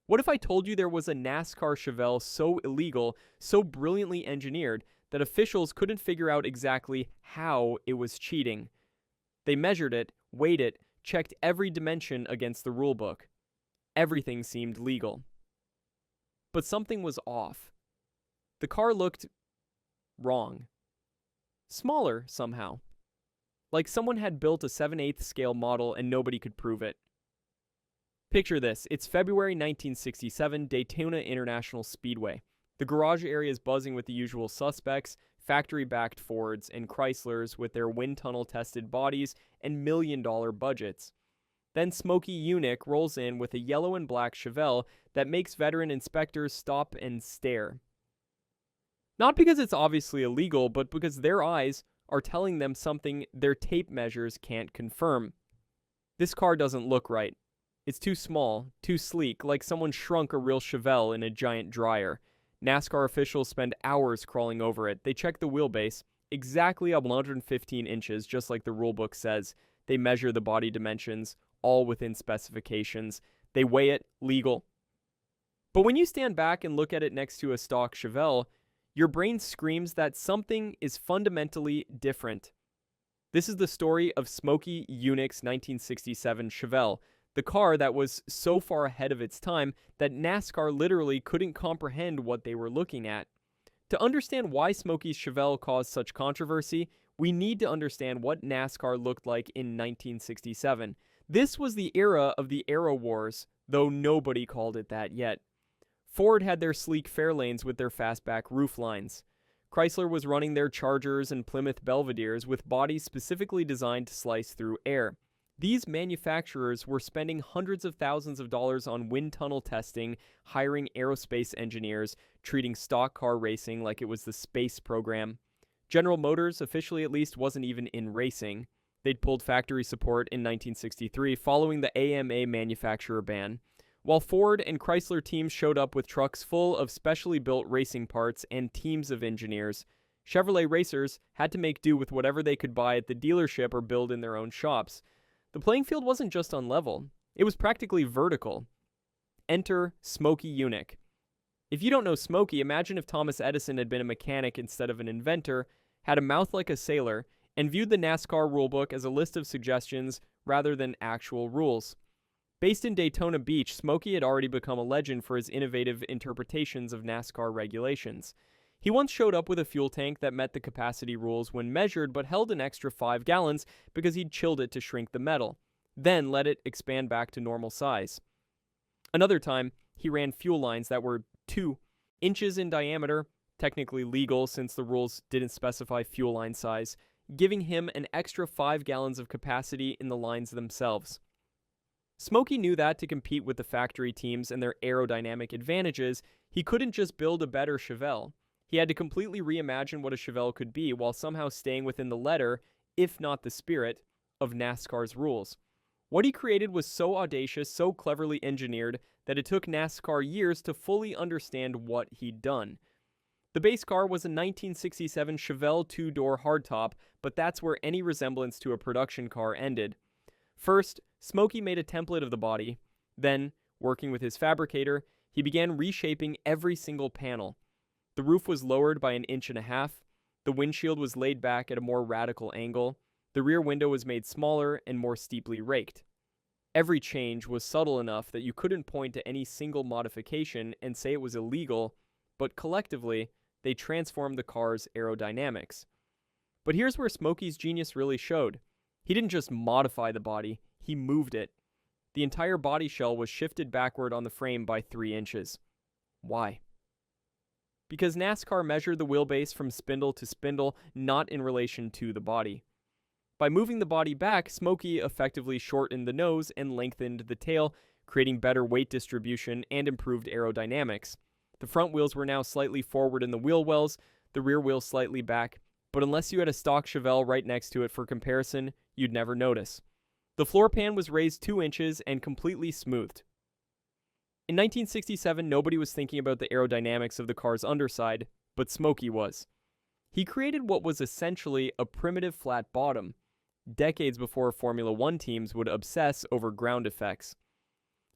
What if I told you there was a NASCAR Chevelle so illegal, so brilliantly engineered, that officials couldn't figure out exactly how it was cheating? They measured it, weighed it, checked every dimension against the rulebook. Everything seemed legal. But something was off. The car looked wrong. Smaller, somehow. Like someone had built a 7/8 scale model and nobody could prove it. Picture this. It's February 1967, Daytona International Speedway. The garage area is buzzing with the usual suspects, factory-backed Fords and Chryslers with their wind tunnel-tested bodies and million-dollar budgets. Then Smokey Yunick rolls in with a yellow and black Chevelle that makes veteran inspectors stop and stare. Not because it's obviously illegal, but because their eyes are telling them something their tape measures can't confirm. This car doesn't look right. It's too small, too sleek, like someone shrunk a real Chevelle in a giant dryer. NASCAR officials spend hours crawling over it. They check the wheelbase, exactly 115 inches, just like the rulebook says. They measure the body dimensions, all within specifications. They weigh it, legal. But when you stand back and look at it next to a stock Chevelle, your brain screams that something is fundamentally different. This is the story of Smokey Yunick's 1967 Chevelle, the car that was so far ahead of its time that NASCAR literally couldn't comprehend what they were looking at. To understand why Smokey's Chevelle caused such controversy, we need to understand what NASCAR looked like in 1967. This was the era of the Aero Wars, though nobody called it that yet. Ford had their sleek Fairlanes with their fastback roof lines. Chrysler was running their Chargers and Plymouth Belvederes with bodies specifically designed to slice through air. These manufacturers were spending hundreds of thousands of dollars on wind tunnel testing, hiring aerospace engineers, treating stock car racing like it was the space program. General Motors, officially at least, wasn't even in racing. They'd pulled factory support in 1963 following the AMA manufacturer ban. While Ford and Chrysler teams showed up with trucks full of specially built racing parts and teams of engineers, Chevrolet racers had to make do with whatever they could buy at the dealership or build in their own shops. The playing field wasn't just unlevel, it was practically vertical. Enter Smokey Yunick. If you don't know Smokey, imagine if Thomas Edison had been a mechanic instead of an inventor, had a mouth like a sailor, and viewed the NASCAR rulebook as a list of suggestions rather than actual rules. Based in Daytona Beach, Smokey had already become a legend for his innovative interpretations of NASCAR regulations. He once showed up with a fuel tank that met the capacity rules when measured but held an extra 5 gallons because he'd chilled it to shrink the metal, then let it expand back to normal size. Another time, he ran fuel lines that were 2 inches in diameter, technically legal since the rules didn't specify fuel line size, giving him an extra 5 gallons of capacity in the lines themselves. Smokey knew that to compete with the factory teams and their aerodynamic advantages, he couldn't just build a better Chevelle. He had to completely reimagine what a Chevelle could be while somehow staying within the letter, if not the spirit, of NASCAR's rules. What he created was so audacious, so cleverly engineered, that it took NASCAR years to fully understand what he'd done. The base car was a 1967 Chevelle two-door hardtop, but that's where any resemblance to a production car ended. First, Smokey made a template of the body. Then, working with his fabricator, he began reshaping every single panel. The roof was lowered by 1.5 inches. The windshield was laid back at a more radical angle. The rear window was made smaller and more steeply raked. Every change was subtle enough that you couldn't point to any single modification and say it was illegal, but collectively, they transformed the car's aerodynamics. But here's where Smokey's genius really showed. He didn't just modify the body, he moved it. The entire body shell was shifted backward on the frame by 3 inches. Why? Because NASCAR measured the wheelbase from spindle to spindle, not in relation to the body. By moving the body back, Smokey effectively shortened the nose and lengthened the tail, creating better weight distribution and improved aerodynamics. The front wheels were now slightly forward in the wheel wells, the rear wheels slightly back, but unless you had a stock Chevelle right next to it for comparison, you'd never notice. The floor pan was raised 2 inches and completely smoothed. In 1967, nobody was thinking about the aerodynamics of the car's underside, but Smokey was. He created what was essentially a primitive flat bottom, decades before Formula One teams would obsess over ground effects.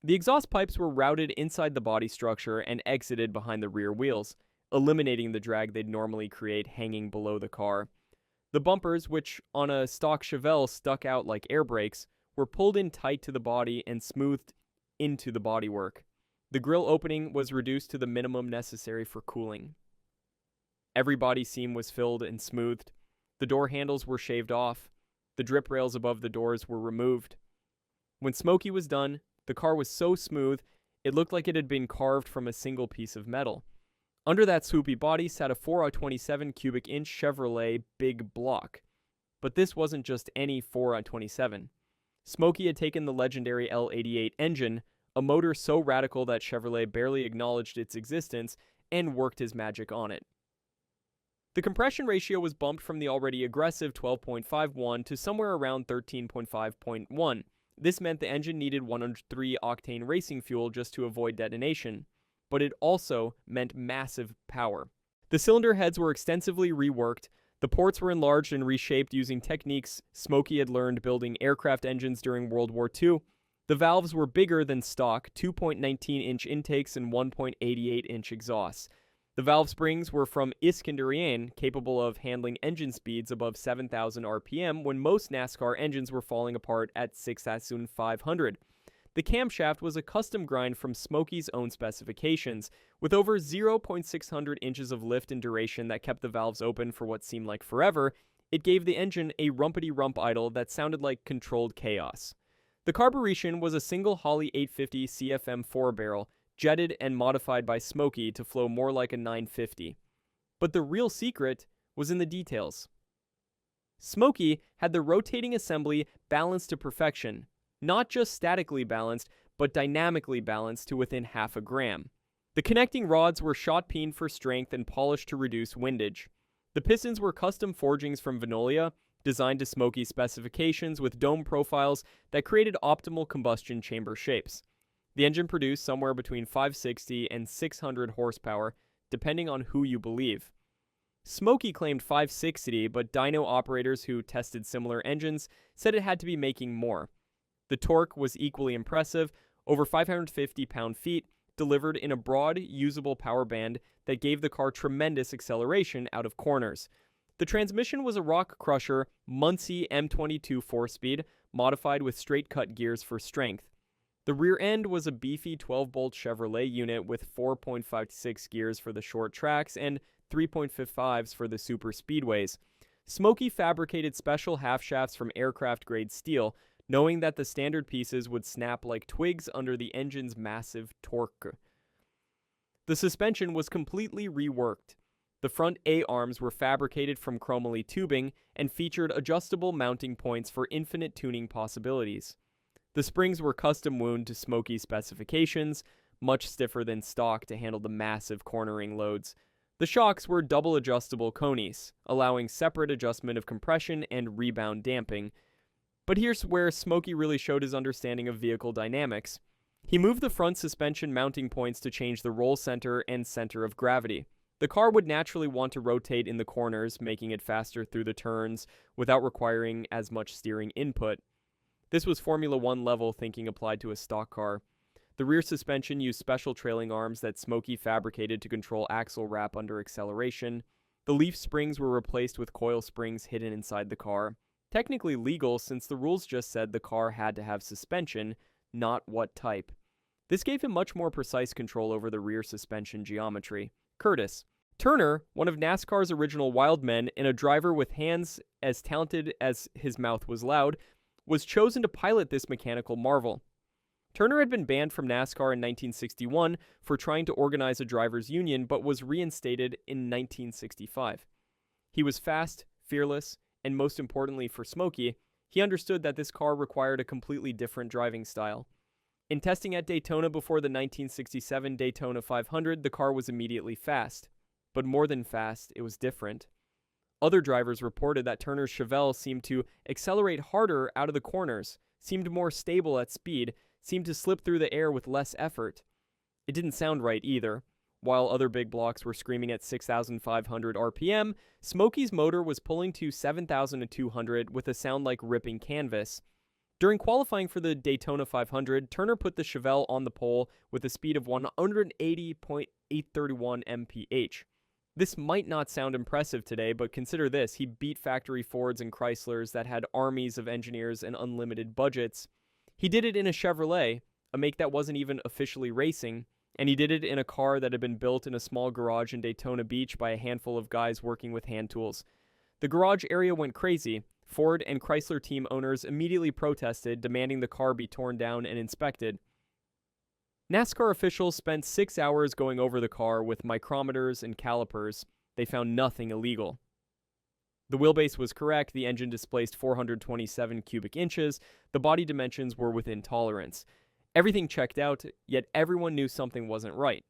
The exhaust pipes were routed inside the body structure and exited behind the rear wheels, eliminating the drag they'd normally create hanging below the car. The bumpers, which on a stock Chevelle stuck out like air brakes, were pulled in tight to the body and smoothed into the bodywork. The grille opening was reduced to the minimum necessary for cooling. Every body seam was filled and smoothed. The door handles were shaved off. The drip rails above the doors were removed. When Smokey was done, the car was so smooth, it looked like it had been carved from a single piece of metal. Under that swoopy body sat a 4x27 cubic inch Chevrolet big block. But this wasn't just any 4x27. Smokey had taken the legendary L88 engine, a motor so radical that Chevrolet barely acknowledged its existence, and worked his magic on it. The compression ratio was bumped from the already aggressive 12.51 to somewhere around 13.5.1. This meant the engine needed 103 octane racing fuel just to avoid detonation, but it also meant massive power. The cylinder heads were extensively reworked, the ports were enlarged and reshaped using techniques Smokey had learned building aircraft engines during World War II. The valves were bigger than stock, 2.19-inch intakes and 1.88-inch exhausts. The valve springs were from Iskandarian, capable of handling engine speeds above 7,000 RPM when most NASCAR engines were falling apart at 6,500. The camshaft was a custom grind from Smokey's own specifications, with over 0.600 inches of lift and duration that kept the valves open for what seemed like forever. It gave the engine a rumpity-rump idle that sounded like controlled chaos. The carburetion was a single Holley 850 CFM 4-barrel, jetted and modified by Smokey to flow more like a 950. But the real secret was in the details. Smokey had the rotating assembly balanced to perfection, not just statically balanced, but dynamically balanced to within half a gram. The connecting rods were shot-peened for strength and polished to reduce windage. The pistons were custom forgings from Venolia, designed to Smokey's specifications with dome profiles that created optimal combustion chamber shapes. The engine produced somewhere between 560 and 600 horsepower, depending on who you believe. Smokey claimed 560, but dyno operators who tested similar engines said it had to be making more. The torque was equally impressive, over 550 pound-feet, delivered in a broad, usable power band that gave the car tremendous acceleration out of corners. The transmission was a rock crusher Muncie M22 4-speed, modified with straight-cut gears for strength. The rear end was a beefy 12-bolt Chevrolet unit with 4.56 gears for the short tracks and 3.55s for the super speedways. Smokey fabricated special half shafts from aircraft-grade steel, knowing that the standard pieces would snap like twigs under the engine's massive torque. The suspension was completely reworked. The front A-arms were fabricated from chromoly tubing and featured adjustable mounting points for infinite tuning possibilities. The springs were custom wound to Smokey's specifications, much stiffer than stock to handle the massive cornering loads. The shocks were double adjustable conies, allowing separate adjustment of compression and rebound damping. But here's where Smokey really showed his understanding of vehicle dynamics. He moved the front suspension mounting points to change the roll center and center of gravity. The car would naturally want to rotate in the corners, making it faster through the turns without requiring as much steering input. This was Formula One level thinking applied to a stock car. The rear suspension used special trailing arms that Smokey fabricated to control axle wrap under acceleration. The leaf springs were replaced with coil springs hidden inside the car. Technically legal since the rules just said the car had to have suspension, not what type. This gave him much more precise control over the rear suspension geometry. Curtis. Turner, one of NASCAR's original wild men and a driver with hands as talented as his mouth was loud, was chosen to pilot this mechanical marvel. Turner had been banned from NASCAR in 1961 for trying to organize a drivers' union, but was reinstated in 1965. He was fast, fearless, and most importantly for Smokey, he understood that this car required a completely different driving style. In testing at Daytona before the 1967 Daytona 500, the car was immediately fast. But more than fast, it was different. Other drivers reported that Turner's Chevelle seemed to accelerate harder out of the corners, seemed more stable at speed, seemed to slip through the air with less effort. It didn't sound right either. While other big blocks were screaming at 6,500 RPM, Smokey's motor was pulling to 7,200 with a sound like ripping canvas. During qualifying for the Daytona 500, Turner put the Chevelle on the pole with a speed of 180.831 mph. This might not sound impressive today, but consider this: he beat factory Fords and Chryslers that had armies of engineers and unlimited budgets. He did it in a Chevrolet, a make that wasn't even officially racing, and he did it in a car that had been built in a small garage in Daytona Beach by a handful of guys working with hand tools. The garage area went crazy. Ford and Chrysler team owners immediately protested, demanding the car be torn down and inspected. NASCAR officials spent 6 hours going over the car with micrometers and calipers. They found nothing illegal. The wheelbase was correct, the engine displaced 427 cubic inches, the body dimensions were within tolerance. Everything checked out, yet everyone knew something wasn't right.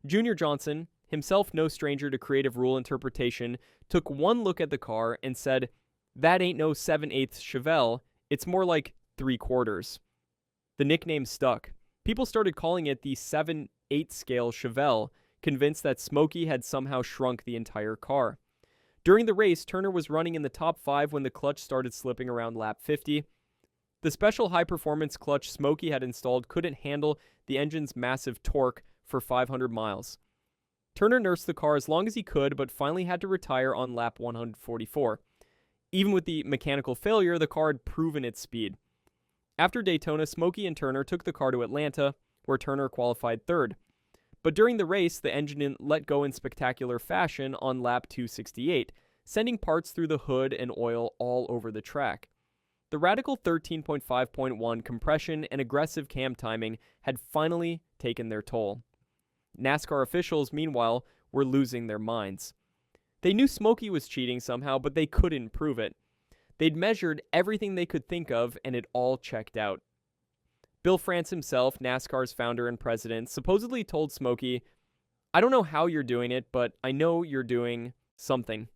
Junior Johnson, himself no stranger to creative rule interpretation, took one look at the car and said, "That ain't no 7/8 Chevelle, it's more like 3/4. The nickname stuck. People started calling it the 7/8 scale Chevelle, convinced that Smokey had somehow shrunk the entire car. During the race, Turner was running in the top 5 when the clutch started slipping around lap 50. The special high-performance clutch Smokey had installed couldn't handle the engine's massive torque for 500 miles. Turner nursed the car as long as he could, but finally had to retire on lap 144. Even with the mechanical failure, the car had proven its speed. After Daytona, Smokey and Turner took the car to Atlanta, where Turner qualified third. But during the race, the engine let go in spectacular fashion on lap 268, sending parts through the hood and oil all over the track. The radical 13.5.1 compression and aggressive cam timing had finally taken their toll. NASCAR officials, meanwhile, were losing their minds. They knew Smokey was cheating somehow, but they couldn't prove it. They'd measured everything they could think of, and it all checked out. Bill France himself, NASCAR's founder and president, supposedly told Smokey, "I don't know how you're doing it, but I know you're doing something."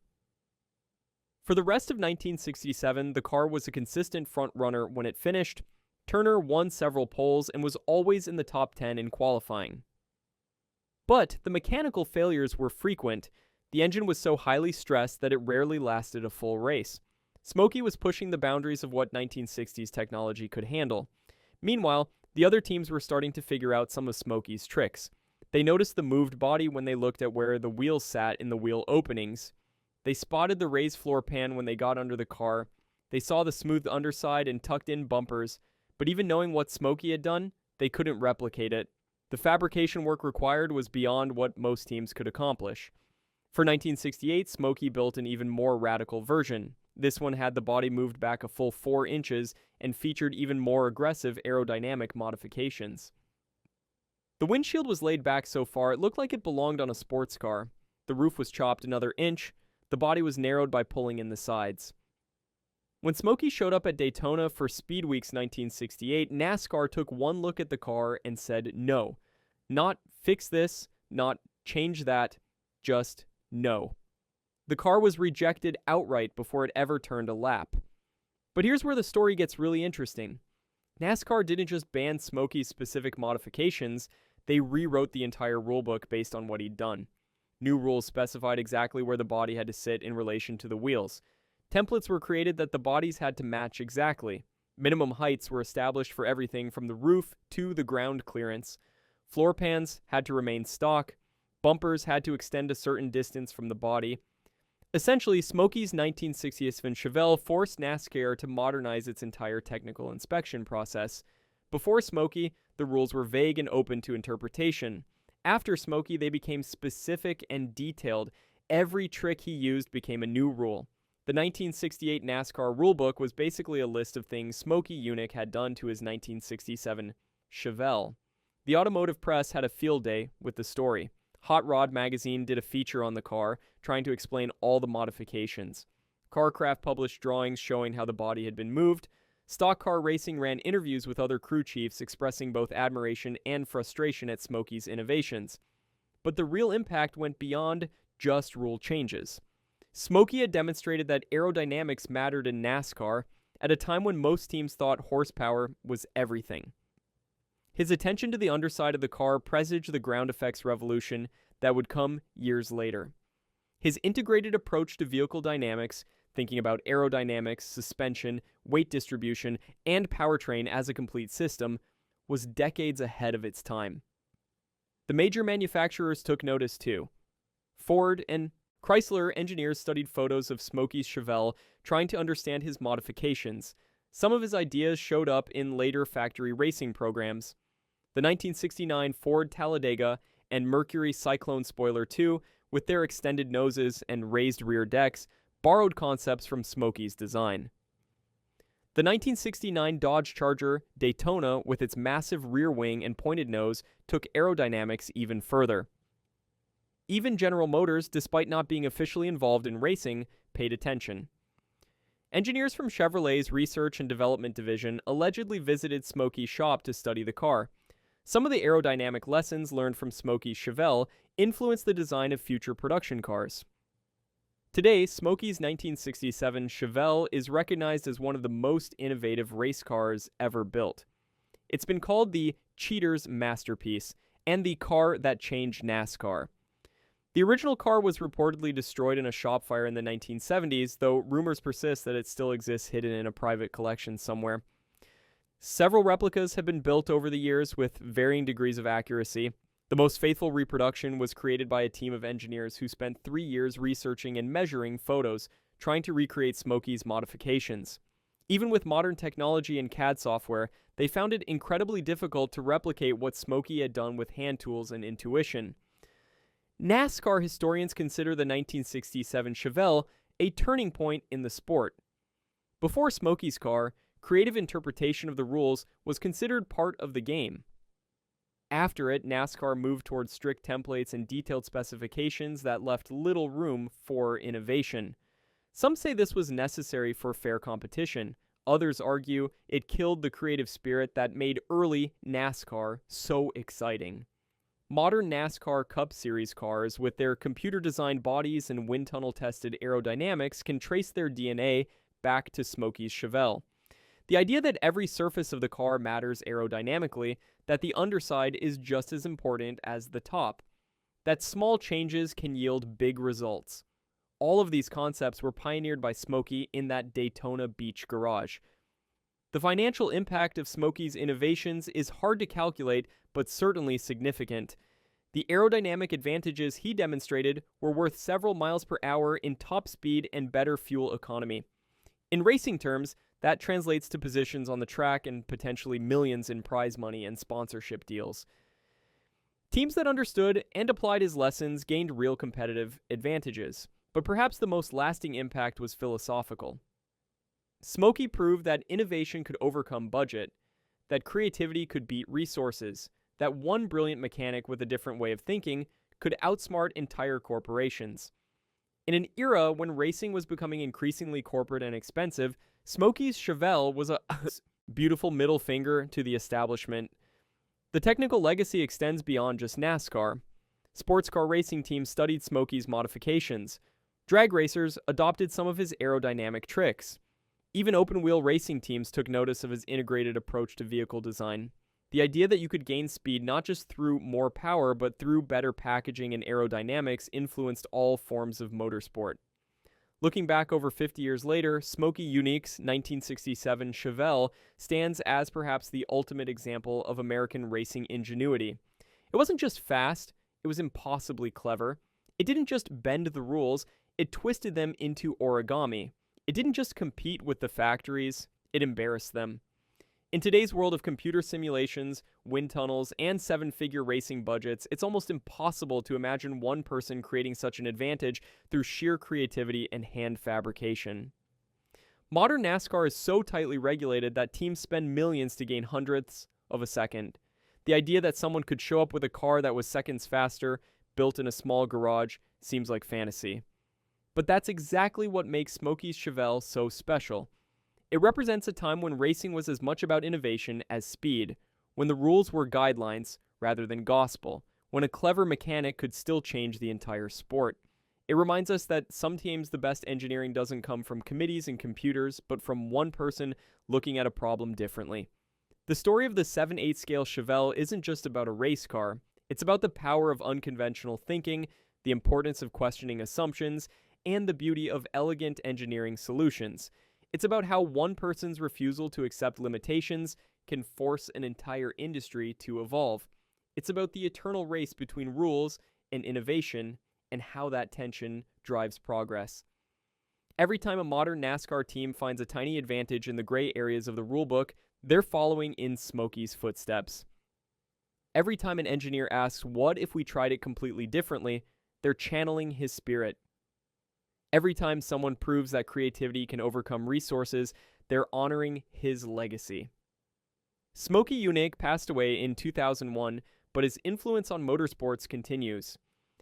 For the rest of 1967, the car was a consistent front runner when it finished. Turner won several poles and was always in the top 10 in qualifying. But the mechanical failures were frequent. The engine was so highly stressed that it rarely lasted a full race. Smokey was pushing the boundaries of what 1960s technology could handle. Meanwhile, the other teams were starting to figure out some of Smokey's tricks. They noticed the moved body when they looked at where the wheels sat in the wheel openings. They spotted the raised floor pan when they got under the car. They saw the smooth underside and tucked-in bumpers, but even knowing what Smokey had done, they couldn't replicate it. The fabrication work required was beyond what most teams could accomplish. For 1968, Smokey built an even more radical version. This one had the body moved back a full 4 inches and featured even more aggressive aerodynamic modifications. The windshield was laid back so far it looked like it belonged on a sports car. The roof was chopped another inch. The body was narrowed by pulling in the sides. When Smokey showed up at Daytona for Speed Weeks 1968, NASCAR took one look at the car and said no. Not fix this, not change that, just no. The car was rejected outright before it ever turned a lap. But here's where the story gets really interesting. NASCAR didn't just ban Smokey's specific modifications, they rewrote the entire rulebook based on what he'd done. New rules specified exactly where the body had to sit in relation to the wheels. Templates were created that the bodies had to match exactly. Minimum heights were established for everything from the roof to the ground clearance. Floor pans had to remain stock. Bumpers had to extend a certain distance from the body. Essentially, Smokey's 1967 Chevelle forced NASCAR to modernize its entire technical inspection process. Before Smokey, the rules were vague and open to interpretation. After Smokey, they became specific and detailed. Every trick he used became a new rule. The 1968 NASCAR rulebook was basically a list of things Smokey Yunick had done to his 1967 Chevelle. The automotive press had a field day with the story. Hot Rod magazine did a feature on the car, trying to explain all the modifications. Carcraft published drawings showing how the body had been moved. Stock Car Racing ran interviews with other crew chiefs expressing both admiration and frustration at Smokey's innovations. But the real impact went beyond just rule changes. Smokey had demonstrated that aerodynamics mattered in NASCAR at a time when most teams thought horsepower was everything. His attention to the underside of the car presaged the ground effects revolution that would come years later. His integrated approach to vehicle dynamics, thinking about aerodynamics, suspension, weight distribution, and powertrain as a complete system, was decades ahead of its time. The major manufacturers took notice too. Ford and Chrysler engineers studied photos of Smokey's Chevelle, trying to understand his modifications. Some of his ideas showed up in later factory racing programs. The 1969 Ford Talladega and Mercury Cyclone Spoiler II, with their extended noses and raised rear decks, borrowed concepts from Smokey's design. The 1969 Dodge Charger Daytona, with its massive rear wing and pointed nose, took aerodynamics even further. Even General Motors, despite not being officially involved in racing, paid attention. Engineers from Chevrolet's Research and Development Division allegedly visited Smokey's shop to study the car. Some of the aerodynamic lessons learned from Smokey's Chevelle influenced the design of future production cars. Today, Smokey's 1967 Chevelle is recognized as one of the most innovative race cars ever built. It's been called the cheater's masterpiece and the car that changed NASCAR. The original car was reportedly destroyed in a shop fire in the 1970s, though rumors persist that it still exists hidden in a private collection somewhere. Several replicas have been built over the years with varying degrees of accuracy. The most faithful reproduction was created by a team of engineers who spent 3 years researching and measuring photos, trying to recreate Smokey's modifications. Even with modern technology and CAD software, they found it incredibly difficult to replicate what Smokey had done with hand tools and intuition. NASCAR historians consider the 1967 Chevelle a turning point in the sport. Before Smokey's car, creative interpretation of the rules was considered part of the game. After it, NASCAR moved towards strict templates and detailed specifications that left little room for innovation. Some say this was necessary for fair competition. Others argue it killed the creative spirit that made early NASCAR so exciting. Modern NASCAR Cup Series cars, with their computer-designed bodies and wind tunnel-tested aerodynamics, can trace their DNA back to Smokey's Chevelle. The idea that every surface of the car matters aerodynamically, that the underside is just as important as the top, that small changes can yield big results. All of these concepts were pioneered by Smokey in that Daytona Beach garage. The financial impact of Smokey's innovations is hard to calculate, but certainly significant. The aerodynamic advantages he demonstrated were worth several miles per hour in top speed and better fuel economy. In racing terms, that translates to positions on the track and potentially millions in prize money and sponsorship deals. Teams that understood and applied his lessons gained real competitive advantages, but perhaps the most lasting impact was philosophical. Smokey proved that innovation could overcome budget, that creativity could beat resources, that one brilliant mechanic with a different way of thinking could outsmart entire corporations. In an era when racing was becoming increasingly corporate and expensive, Smokey's Chevelle was a beautiful middle finger to the establishment. The technical legacy extends beyond just NASCAR. Sports car racing teams studied Smokey's modifications. Drag racers adopted some of his aerodynamic tricks. Even open-wheel racing teams took notice of his integrated approach to vehicle design. The idea that you could gain speed not just through more power, but through better packaging and aerodynamics influenced all forms of motorsport. Looking back over 50 years later, Smokey Yunick's 1967 Chevelle stands as perhaps the ultimate example of American racing ingenuity. It wasn't just fast, it was impossibly clever. It didn't just bend the rules, it twisted them into origami. It didn't just compete with the factories, it embarrassed them. In today's world of computer simulations, wind tunnels, and seven-figure racing budgets, it's almost impossible to imagine one person creating such an advantage through sheer creativity and hand fabrication. Modern NASCAR is so tightly regulated that teams spend millions to gain hundredths of a second. The idea that someone could show up with a car that was seconds faster, built in a small garage, seems like fantasy. But that's exactly what makes Smokey's Chevelle so special. It represents a time when racing was as much about innovation as speed, when the rules were guidelines rather than gospel, when a clever mechanic could still change the entire sport. It reminds us that sometimes the best engineering doesn't come from committees and computers, but from one person looking at a problem differently. The story of the 7/8 scale Chevelle isn't just about a race car. It's about the power of unconventional thinking, the importance of questioning assumptions, and the beauty of elegant engineering solutions. It's about how one person's refusal to accept limitations can force an entire industry to evolve. It's about the eternal race between rules and innovation and how that tension drives progress. Every time a modern NASCAR team finds a tiny advantage in the gray areas of the rulebook, they're following in Smokey's footsteps. Every time an engineer asks, "What if we tried it completely differently?" they're channeling his spirit. Every time someone proves that creativity can overcome resources, they're honoring his legacy. Smokey Yunick passed away in 2001, but his influence on motorsports continues.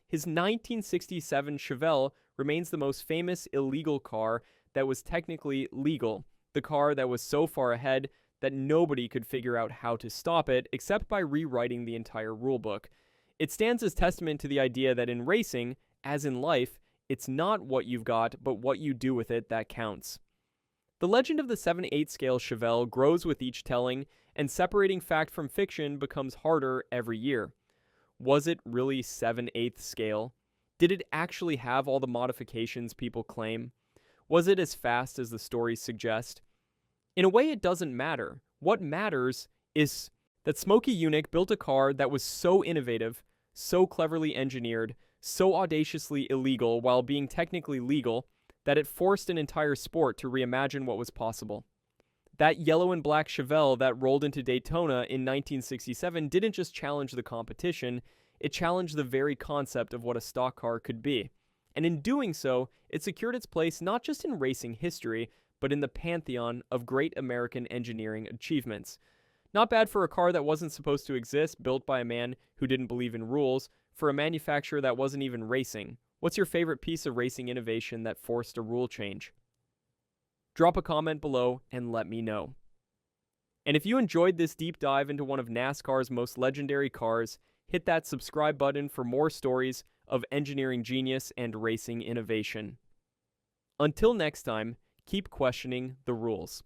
His 1967 Chevelle remains the most famous illegal car that was technically legal, the car that was so far ahead that nobody could figure out how to stop it except by rewriting the entire rulebook. It stands as testament to the idea that in racing, as in life, it's not what you've got, but what you do with it that counts. The legend of the 7/8 scale Chevelle grows with each telling, and separating fact from fiction becomes harder every year. Was it really 7/8 scale? Did it actually have all the modifications people claim? Was it as fast as the stories suggest? In a way, it doesn't matter. What matters is that Smokey Yunick built a car that was so innovative, so cleverly engineered, so audaciously illegal while being technically legal, that it forced an entire sport to reimagine what was possible. That yellow and black Chevelle that rolled into Daytona in 1967 didn't just challenge the competition, it challenged the very concept of what a stock car could be. And in doing so, it secured its place not just in racing history, but in the pantheon of great American engineering achievements. Not bad for a car that wasn't supposed to exist, built by a man who didn't believe in rules, for a manufacturer that wasn't even racing. What's your favorite piece of racing innovation that forced a rule change? Drop a comment below and let me know. And if you enjoyed this deep dive into one of NASCAR's most legendary cars, hit that subscribe button for more stories of engineering genius and racing innovation. Until next time, keep questioning the rules.